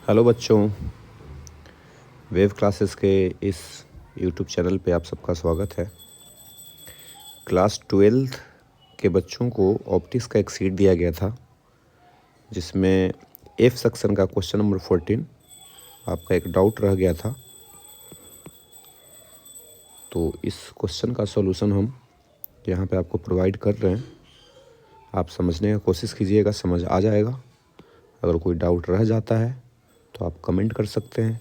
Hello बच्चों, wave classes के इस यूट्यूब चैनल पे आप सबका स्वागत है। क्लास 12th के बच्चों को ऑप्टिक्स का एक सीट दिया गया था जिसमें एफ सेक्शन का क्वेश्चन नंबर 14 आपका एक डाउट रह गया था। तो इस क्वेश्चन का सॉल्यूशन हम यहाँ पे आपको प्रोवाइड कर रहे हैं। आप समझने की कोशिश कीजिएगा, समझ आ जाएगा। अगर कोई डाउट रह जाता है तो आप कमेंट कर सकते हैं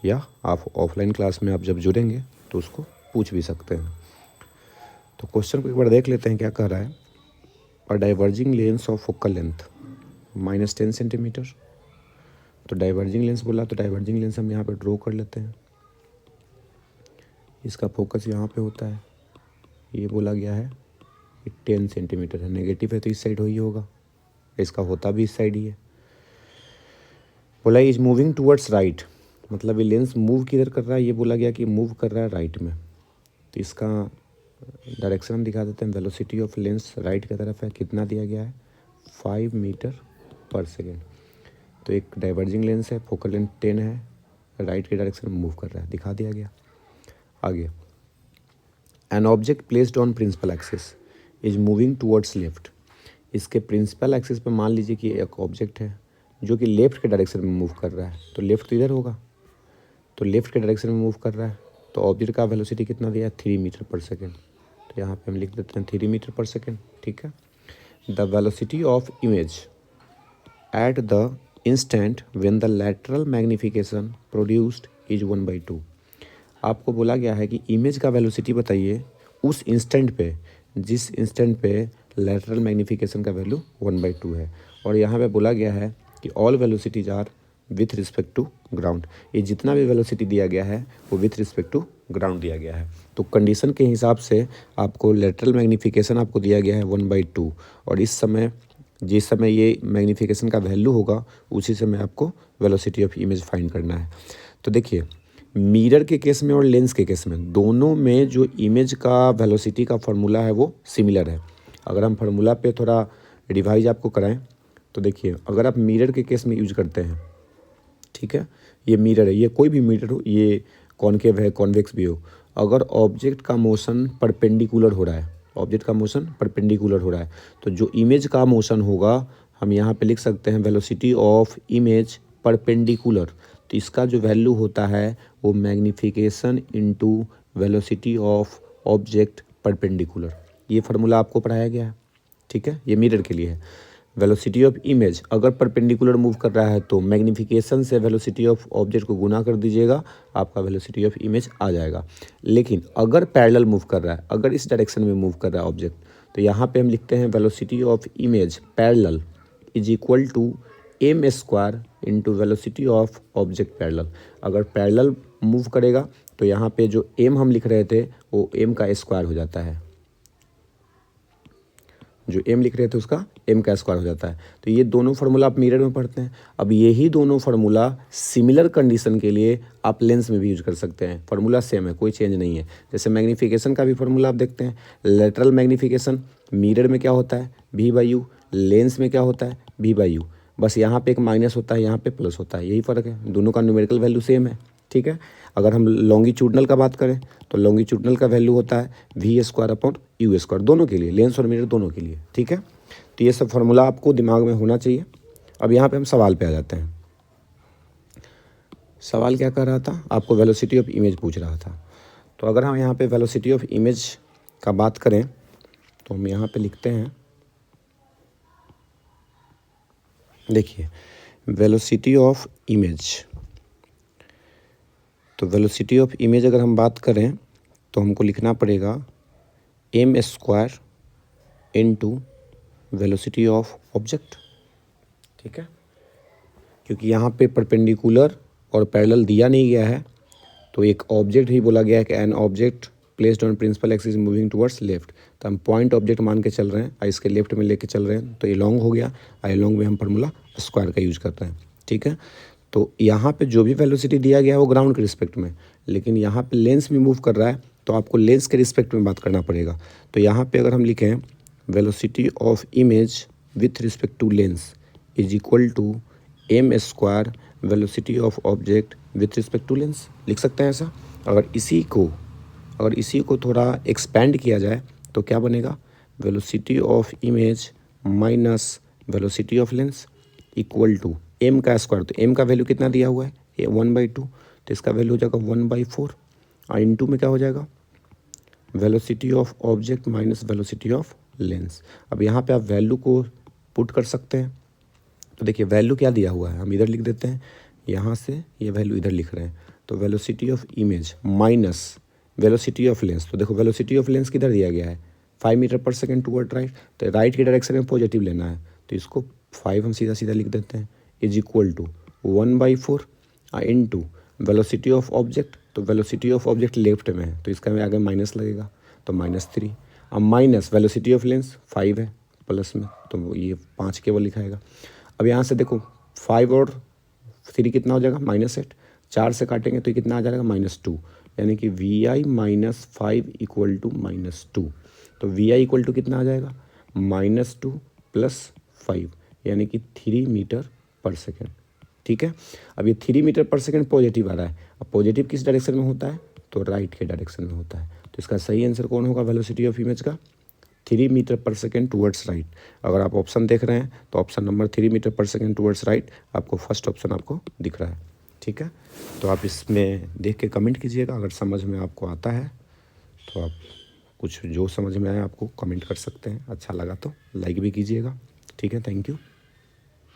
या आप ऑफलाइन क्लास में आप जब जुड़ेंगे तो उसको पूछ भी सकते हैं। तो क्वेश्चन को एक बार देख लेते हैं क्या कह रहा है। अ diverging lens of focal length -10 centimetre. तो डाइवर्जिंग लेंस बोला तो डाइवर्जिंग लेंस हम यहाँ पे ड्रॉ कर लेते हैं। इसका फोकस यहाँ पे होता है। ये बोला गया है कि 10 सेंटीमीटर है। नेगेटिव है तो इस साइड ही होगा, इसका होता भी इस साइड ही है। बोला इज मूविंग टूवर्ड्स राइट, मतलब ये लेंस मूव किधर कर रहा है। ये बोला गया कि मूव कर रहा है राइट में। तो इसका डायरेक्शन हम दिखा देते हैं। वेलोसिटी ऑफ लेंस राइट की तरफ है। कितना दिया गया है? 5 मीटर पर सेकेंड। तो एक डाइवर्जिंग लेंस है, फोकल लेंथ 10 है, राइट के डायरेक्शन में मूव कर रहा है, दिखा दिया गया। आगे, an object placed on principal axis is moving towards left. इसके प्रिंसिपल एक्सिस पे मान लीजिए कि एक ऑब्जेक्ट है जो कि लेफ्ट के डायरेक्शन में मूव कर रहा है। तो लेफ्ट तो इधर होगा, तो लेफ्ट के डायरेक्शन में मूव कर रहा है। तो ऑब्जेक्ट का वेलोसिटी कितना दिया है? 3 मीटर पर सेकेंड। तो यहाँ पे हम लिख देते हैं 3 मीटर पर सेकेंड। ठीक है। The velocity of image at the instant when the lateral magnification produced is 1/2। आपको बोला गया है कि इमेज का वेलोसिटी बताइए उस इंस्टेंट पे, जिस इंस्टेंट पे लैटरल मैग्निफिकेशन का वैल्यू 1/2 है। और यहाँ पे बोला गया है कि all velocities are with respect to ground. ये जितना भी वेलोसिटी दिया गया है वो विथ रिस्पेक्ट टू ग्राउंड दिया गया है। तो कंडीशन के हिसाब से आपको लैटरल मैग्निफिकेशन आपको दिया गया है 1/2, और इस समय जिस समय ये मैग्निफिकेशन का वैल्यू होगा उसी समय आपको वेलोसिटी ऑफ इमेज फाइंड करना है। तो देखिए, मिरर के केस में और लेंस के केस में दोनों में जो इमेज का वेलोसिटी का फार्मूला है वो सिमिलर है। अगर हम फार्मूला पे थोड़ा रिवाइज आपको कराएं तो देखिए, अगर आप मिरर के केस में यूज करते हैं, ठीक है, ये मिरर है, ये कोई भी मिरर हो, ये कॉनकेव है, कॉन्वेक्स भी हो, अगर ऑब्जेक्ट का मोशन परपेंडिकुलर हो रहा है, ऑब्जेक्ट का मोशन परपेंडिकुलर हो रहा है, तो जो इमेज का मोशन होगा हम यहाँ पे लिख सकते हैं वेलोसिटी ऑफ इमेज परपेंडिकुलर। तो इसका जो वैल्यू होता है वो magnification into velocity of object perpendicular. ये फार्मूला आपको पढ़ाया गया है, ठीक है। ये मिरर के लिए है। वेलोसिटी ऑफ इमेज अगर परपेंडिकुलर मूव कर रहा है तो मैग्निफिकेशन से वेलोसिटी ऑफ ऑब्जेक्ट को गुना कर दीजिएगा, आपका वेलोसिटी ऑफ इमेज आ जाएगा। लेकिन अगर पैरेलल मूव कर रहा है, अगर इस डायरेक्शन में मूव कर रहा है ऑब्जेक्ट, तो यहाँ पे हम लिखते हैं velocity of image parallel is equal to M square into velocity of object parallel. अगर पैरेलल मूव करेगा तो यहाँ पे जो एम हम लिख रहे थे वो एम का स्क्वायर हो जाता है, जो एम लिख रहे थे उसका एम का स्क्वायर हो जाता है। तो ये दोनों फार्मूला आप मिरर में पढ़ते हैं। अब यही दोनों फार्मूला सिमिलर कंडीशन के लिए आप लेंस में भी यूज कर सकते हैं। फार्मूला सेम है, कोई चेंज नहीं है। जैसे मैग्निफिकेशन का भी फार्मूला आप देखते हैं, लेटरल मैग्निफिकेशन मिरर में क्या होता है? V/U। लेंस में क्या होता है? V/U। बस यहाँ पे एक माइनस होता है, यहाँ पे प्लस होता है, यही फ़र्क है। दोनों का न्यूमेरिकल वैल्यू सेम है, ठीक है। अगर हम लॉन्गिट्यूडनल का बात करें तो लॉन्गिट्यूडनल का वैल्यू होता है V² / U², दोनों के लिए, लेंस और मिरर दोनों के लिए, ठीक है। तो ये सब फार्मूला आपको दिमाग में होना चाहिए। अब यहाँ पे हम सवाल पे आ जाते हैं। सवाल क्या कर रहा था? आपको वेलोसिटी ऑफ इमेज पूछ रहा था। तो अगर हम यहाँ पे वेलोसिटी ऑफ इमेज का बात करें तो हम यहाँ पे लिखते हैं, देखिए वेलोसिटी ऑफ इमेज। तो वेलोसिटी ऑफ इमेज अगर हम बात करें तो हमको लिखना पड़ेगा m² into velocity of object, ठीक है। क्योंकि यहाँ पे परपेंडिकुलर और पैरेलल दिया नहीं गया है, तो एक ऑब्जेक्ट ही बोला गया है कि an object placed on principal axis moving towards left. तो हम पॉइंट ऑब्जेक्ट मान के चल रहे हैं और इसके लेफ्ट में लेके चल रहे हैं, तो ये लॉन्ग हो गया। और लॉन्ग में हम फार्मूला स्क्वायर का यूज करते हैं, ठीक है। तो यहाँ पे जो भी वेलोसिटी दिया गया है वो ग्राउंड के रिस्पेक्ट में, लेकिन यहाँ पे लेंस भी मूव कर रहा है तो आपको लेंस के रिस्पेक्ट में बात करना पड़ेगा। तो यहाँ पे अगर हम लिखें velocity of image with respect to lens is equal to m² velocity of object with respect to lens, लिख सकते हैं ऐसा। अगर इसी को थोड़ा एक्सपेंड किया जाए तो क्या बनेगा, velocity of image minus velocity of lens equal to M का स्क्वायर। तो एम का वैल्यू कितना दिया हुआ है, ये 1/2, तो इसका वैल्यू हो जाएगा 1/4 और इनटू में क्या हो जाएगा, velocity of object minus velocity of lens. अब यहाँ पे आप वैल्यू को पुट कर सकते हैं। तो देखिए वैल्यू क्या दिया हुआ है, हम इधर लिख देते हैं, यहाँ से ये वैल्यू इधर लिख रहे हैं। तो velocity of image minus velocity of lens, तो देखो वेलोसिटी ऑफ लेंस किधर दिया गया है, 5 मीटर पर सेकेंड टूवर्ड राइट, तो राइट के डायरेक्शन में पॉजिटिव लेना है, तो इसको 5 हम सीधा सीधा लिख देते हैं is equal to 1/4 into velocity of object. तो वेलोसिटी ऑफ ऑब्जेक्ट लेफ्ट में है तो इसका में आगे माइनस लगेगा, तो -3। अब माइनस वेलोसिटी ऑफ लेंस 5 है प्लस में, तो ये 5 केवल लिखाएगा। अब यहाँ से देखो 5 और 3 कितना हो जाएगा, -8, 4 से काटेंगे तो ये कितना आ जाएगा, -2, यानी कि VI - 5 इक्वल टू -2। तो VI इक्वल टू कितना आ जाएगा, -2 + 5 यानी कि 3 मीटर पर सेकेंड। ठीक है, अब ये 3 मीटर पर सेकेंड पॉजिटिव आ रहा है। अब पॉजिटिव किस डायरेक्शन में होता है, तो राइट के डायरेक्शन में होता है। तो इसका सही आंसर कौन होगा वेलोसिटी ऑफ इमेज का, 3 मीटर पर सेकेंड टूवर्ड्स राइट। अगर आप ऑप्शन देख रहे हैं तो ऑप्शन नंबर 3 मीटर पर सेकेंड टूवर्ड्स राइट आपको फर्स्ट ऑप्शन आपको दिख रहा है। ठीक है, तो आप इसमें देख के कमेंट कीजिएगा, अगर समझ में आपको आता है तो आप कुछ जो समझ में आए आपको कमेंट कर सकते हैं, अच्छा लगा तो लाइक भी कीजिएगा। ठीक है, थैंक यू।